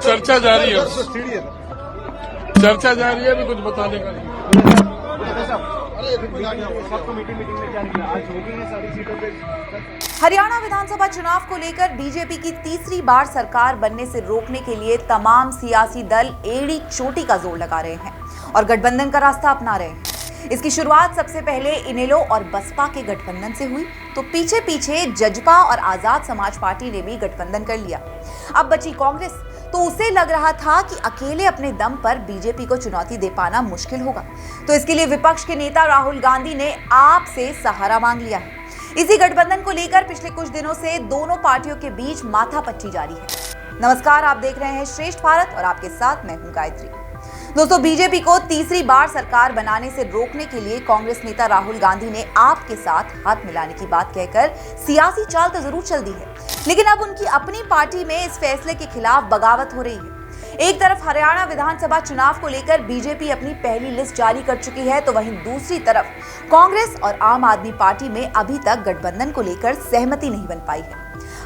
चर्चा जारी है, चर्चा जारी है, अभी कुछ बताने का नहीं। हरियाणा विधानसभा चुनाव को लेकर बीजेपी की तीसरी बार सरकार बनने से रोकने के लिए तमाम सियासी दल एड़ी चोटी का जोर लगा रहे हैं और गठबंधन का रास्ता अपना रहे हैं। इसकी शुरुआत सबसे पहले इनेलो और बसपा के गठबंधन से हुई, तो पीछे पीछे जजपा और आजाद समाज पार्टी ने भी गठबंधन कर लिया। अब बची कांग्रेस, तो उसे लग रहा था कि अकेले अपने दम पर बीजेपी को चुनौती दे पाना मुश्किल होगा, तो इसके लिए विपक्ष के नेता राहुल गांधी ने आप से सहारा मांग लिया है। इसी गठबंधन को लेकर पिछले कुछ दिनों से दोनों पार्टियों के बीच माथापच्ची जारी है। नमस्कार, आप देख रहे हैं श्रेष्ठ भारत और आपके साथ मैं हूं गायत्री। दोस्तों, बीजेपी को तीसरी बार सरकार बनाने से रोकने के लिए कांग्रेस नेता राहुल गांधी ने आपके साथ हाथ मिलाने की बात कहकर सियासी चाल तो जरूर चल दी है, लेकिन अब उनकी अपनी पार्टी में इस फैसले के खिलाफ बगावत हो रही है। एक तरफ हरियाणा विधानसभा चुनाव को लेकर बीजेपी अपनी पहली लिस्ट जारी कर चुकी है, तो वहीं दूसरी तरफ कांग्रेस और आम आदमी पार्टी में अभी तक गठबंधन को लेकर सहमति नहीं बन पाई है।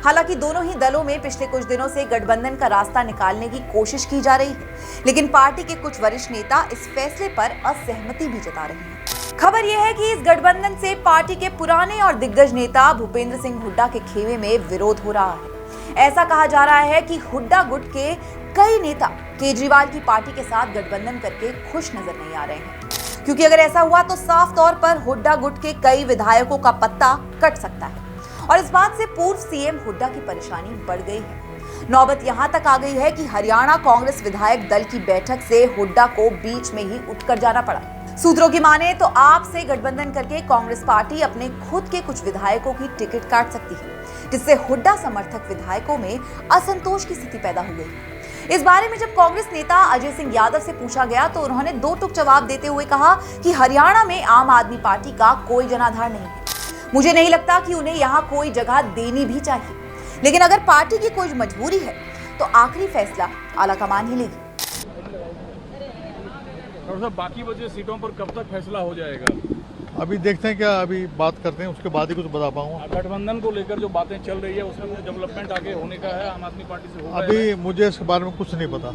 हालांकि दोनों ही दलों में पिछले कुछ दिनों से गठबंधन का रास्ता निकालने की कोशिश की जा रही है, लेकिन पार्टी के कुछ वरिष्ठ नेता इस फैसले पर असहमति भी जता रहे हैं। खबर यह है कि इस गठबंधन से पार्टी के पुराने और दिग्गज नेता भूपेंद्र सिंह हुड्डा के खेमे में विरोध हो रहा है। ऐसा कहा जा रहा है कि हुड्डा गुट के कई नेता केजरीवाल की पार्टी के साथ गठबंधन करके खुश नजर नहीं आ रहे हैं, क्योंकि अगर ऐसा हुआ तो साफ तौर पर हुड्डा गुट के कई विधायकों का पत्ता कट सकता है और इस बात से पूर्व सीएम हुड्डा की परेशानी बढ़ गई है। नौबत यहां तक आ गई है कि हरियाणा कांग्रेस विधायक दल की बैठक से हुड्डा को बीच में ही उठकर जाना पड़ा। सूत्रों की माने तो आप से गठबंधन करके कांग्रेस पार्टी अपने खुद के कुछ विधायकों की टिकट काट सकती है, जिससे हुड्डा समर्थक विधायकों में असंतोष की स्थिति पैदा हो गई। इस बारे में जब कांग्रेस नेता अजय सिंह यादव से पूछा गया तो उन्होंने दो टूक जवाब देते हुए कहा कि हरियाणा में आम आदमी पार्टी का कोई जनाधार नहीं है। मुझे नहीं लगता कि उन्हें यहाँ कोई जगह देनी भी चाहिए, लेकिन अगर पार्टी की कोई मजबूरी है तो आखिरी फैसला आलाकमान ही लेगी। और साहब, बाकी बचे सीटों पर कब तक फैसला हो जाएगा? अभी देखते हैं, क्या अभी बात करते हैं, उसके बाद ही कुछ बता पाऊंगा। गठबंधन को लेकर जो बातें चल रही है उसमें कुछ डेवलपमेंट आगे होने का है, आम आदमी पार्टी से होगा? अभी मुझे इसके बारे में कुछ नहीं पता।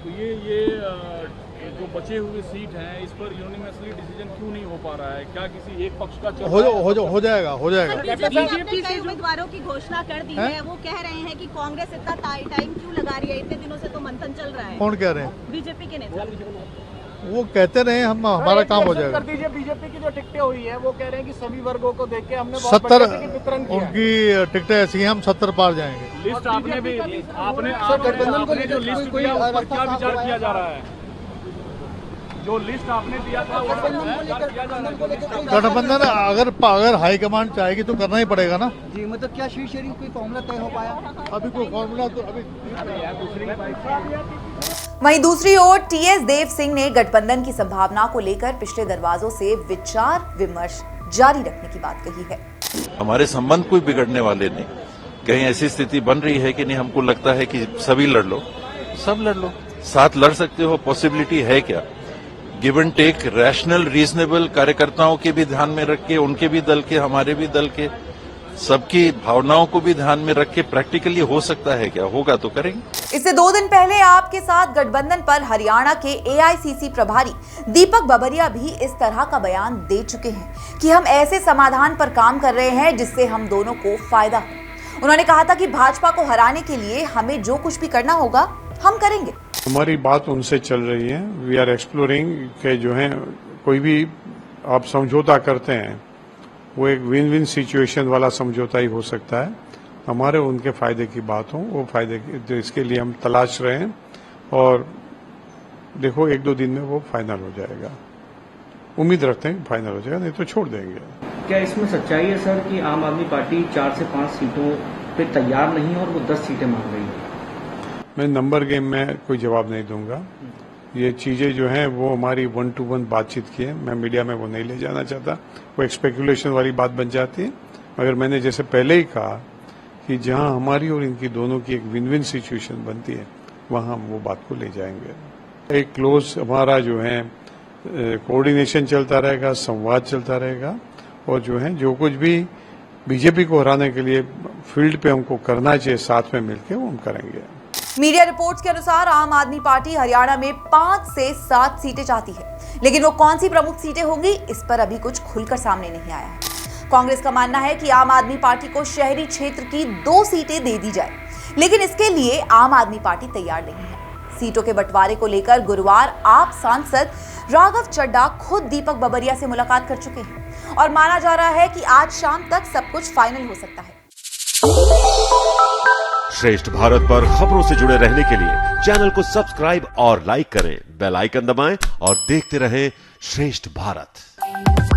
तो ये जो बचे हुए सीट हैं इस पर यूनिवर्सली डिसीजन क्यों नहीं हो पा रहा है? क्या किसी एक पक्ष का हो जाएगा। बीजेपी कई उम्मीदवारों की घोषणा कर दी है, वो कह रहे हैं कि कांग्रेस इतना टाइम क्यों लगा रही है, इतने दिनों से तो मंथन चल रहा है। कौन कह रहे हैं? बीजेपी के नेता। वो कहते रहे हमारा काम हो जाएगा। कर दीजिए, बीजेपी की जो टिकटें हुई है वो कह रहे हैं कि सभी वर्गों को देख के हमने 70 वितरण किया। उनकी टिकटें ऐसी हैं, हम 70 पार जाएंगे। लिस्ट आपने गठबंधन को जो लिस्ट दिया उस पर क्या विचार किया जा रहा है? जो लिस्ट आपने दिया था गठबंधन अगर हाईकमांड चाहेगी तो करना ही पड़ेगा ना जी। मतलब क्या श्री शेरी कोई फॉर्मूला तय हो पाया? अभी कोई फॉर्मूला तो अभी। वहीं दूसरी ओर टीएस देव सिंह ने गठबंधन की संभावना को लेकर पिछले दरवाजों से विचार विमर्श जारी रखने की बात कही है। हमारे संबंध कोई बिगड़ने वाले नहीं। कहीं ऐसी स्थिति बन रही है कि नहीं, हमको लगता है कि सभी लड़ लो, सब लड़ लो, साथ लड़ सकते हो, पॉसिबिलिटी है क्या? Give and take, rational reasonable, कार्यकर्ताओं के भी ध्यान में रख के, उनके भी दल के, हमारे भी दल के, सबकी भावनाओं को भी ध्यान में रख के प्रैक्टिकली हो सकता है क्या? होगा तो करेंगे। इससे 2 दिन पहले आपके साथ गठबंधन पर हरियाणा के एआईसीसी प्रभारी दीपक बाबरिया भी इस तरह का बयान दे चुके हैं कि हम ऐसे समाधान पर काम कर रहे हैं जिससे हम दोनों को फायदा हो। उन्होंने कहा था कि भाजपा को हराने के लिए हमें जो कुछ भी करना होगा हम करेंगे। हमारी बात उनसे चल रही है। वी आर एक्सप्लोरिंग के जो है कोई भी आप समझौता करते हैं वो एक विन विन सिचुएशन वाला समझौता ही हो सकता है। हमारे उनके फायदे की बात हो, वो फायदे की, तो इसके लिए हम तलाश रहे हैं और देखो 1-2 दिन में वो फाइनल हो जाएगा। उम्मीद रखते हैं कि फाइनल हो जाएगा, नहीं तो छोड़ देंगे। क्या इसमें सच्चाई है सर कि आम आदमी पार्टी 4 से 5 सीटों पे तैयार नहीं है और वो 10 सीटें मांग रही है? मैं नंबर गेम में कोई जवाब नहीं दूंगा। ये चीजें जो हैं वो हमारी 1-to-1 बातचीत की है। मैं मीडिया में वो नहीं ले जाना चाहता, वो एक स्पेकुलेशन वाली बात बन जाती है। मगर मैंने जैसे पहले ही कहा कि जहां हमारी और इनकी दोनों की एक विन विन सिचुएशन बनती है वहां हम वो बात को ले जाएंगे। एक क्लोज हमारा जो है कोऑर्डिनेशन चलता रहेगा, संवाद चलता रहेगा और जो है जो कुछ भी बीजेपी को हराने के लिए फील्ड पे हमको करना चाहिए साथ में मिलकर वो हम करेंगे। मीडिया रिपोर्ट्स के अनुसार आम आदमी पार्टी हरियाणा में 5 से 7 सीटें चाहती है, लेकिन वो कौन सी प्रमुख सीटें होंगी इस पर अभी कुछ खुलकर सामने नहीं आया है। कांग्रेस का मानना है कि आम आदमी पार्टी को शहरी क्षेत्र की 2 सीटें दे दी जाए, लेकिन इसके लिए आम आदमी पार्टी तैयार नहीं है। सीटों के बंटवारे को लेकर गुरुवार आप सांसद राघव चड्ढा खुद दीपक बबरिया से मुलाकात कर चुके हैं और माना जा रहा है कि आज शाम तक सब कुछ फाइनल हो सकता है। श्रेष्ठ भारत पर खबरों से जुड़े रहने के लिए चैनल को सब्सक्राइब और लाइक करें, बेल आइकन दबाएं और देखते रहें श्रेष्ठ भारत।